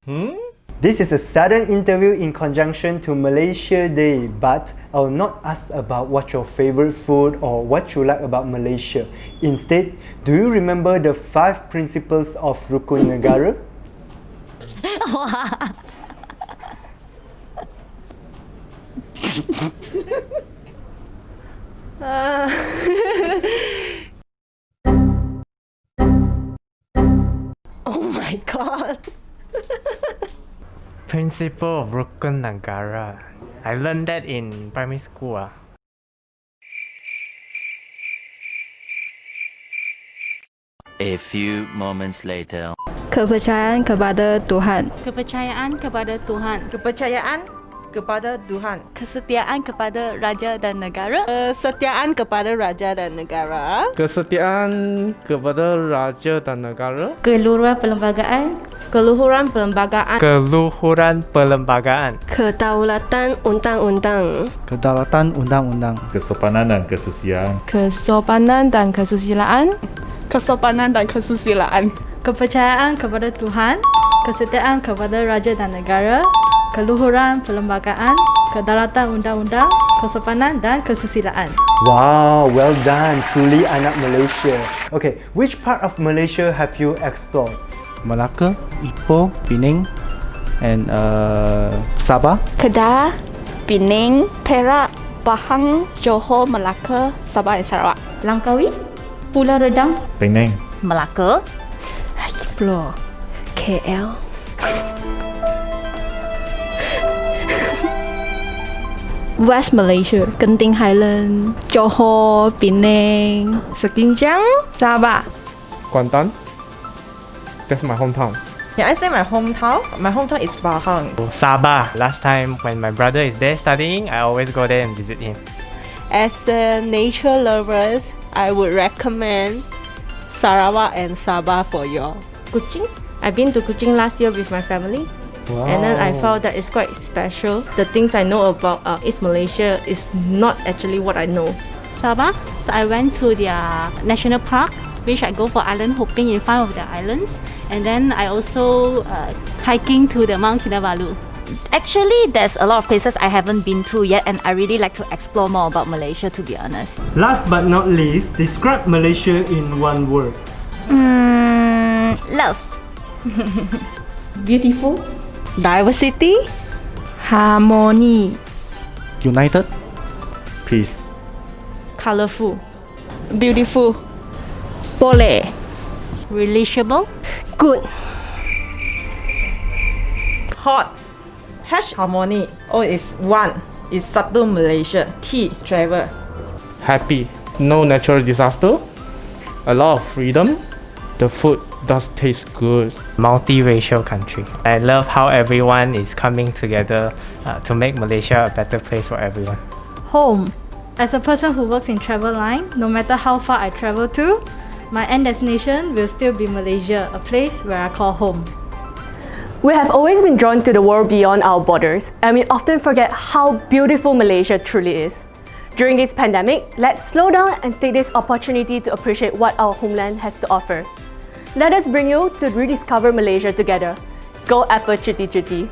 This is a sudden interview in conjunction to Malaysia Day, but I will not ask about what's your favorite food or what you like about Malaysia. Instead, do you remember the 5 principles of Rukun Negara? Oh my god. Principle of Rukun Negara. I learned that in primary school. A few moments later. Kepercayaan kepada Tuhan. Kepercayaan kepada Tuhan. Kepercayaan kepada Tuhan. Kesetiaan kepada raja dan negara. Kesetiaan kepada raja dan negara. Kesetiaan kepada raja dan negara. Keluhuran perlembagaan. Keluhuran perlembagaan. Keluhuran perlembagaan. Kedaulatan undang-undang. Kedaulatan undang-undang. Kesopanan dan kesusilaan. Kesopanan dan kesusilaan. Kesopanan dan kesusilaan. Kepercayaan kepada Tuhan. Kesetiaan kepada raja dan negara. Keluhuran perlembagaan. Kedaulatan undang-undang. Kesopanan dan kesusilaan. Wow, well done. Truly anak Malaysia. Okay, which part of Malaysia have you explored? Malacca, Ipoh, Penang, and Sabah. Kedah, Penang, Perak, Pahang, Johor, Melaka, Sabah and Sarawak. Langkawi. Pulau Redang. Penang. Melaka. Explore KL. West Malaysia, Genting Highland, Johor, Penang, Sekinjang, Sabah. Kuantan. That's my hometown. Yeah, I say my hometown. My hometown is Pahang. Sabah. Last time when my brother is there studying, I always go there and visit him. As a nature lovers, I would recommend Sarawak and Sabah for you. Kuching. I've been to Kuching last year with my family. Wow. And then I found that it's quite special. The things I know about East Malaysia is not actually what I know. Sabah. I went to their national park, which I go for island hopping in front of the islands. And then I also hiking to the Mount Kinabalu. Actually, there's a lot of places I haven't been to yet, and I really like to explore more about Malaysia, to be honest. Last but not least, describe Malaysia in one word. Love. Beautiful. Diversity. Harmony. United. Peace. Colorful. Beautiful. Boleh. Relishable. Good. Hot. H, harmony. O is one. Is Satu Malaysia. T, travel. Happy. No natural disaster. A lot of freedom. The food does taste good. Multiracial country. I love how everyone is coming together to make Malaysia a better place for everyone. Home. As a person who works in travel line, no matter how far I travel to, my end destination will still be Malaysia, a place where I call home. We have always been drawn to the world beyond our borders, and we often forget how beautiful Malaysia truly is. During this pandemic, let's slow down and take this opportunity to appreciate what our homeland has to offer. Let us bring you to rediscover Malaysia together. Go Apple Cuti Cuti!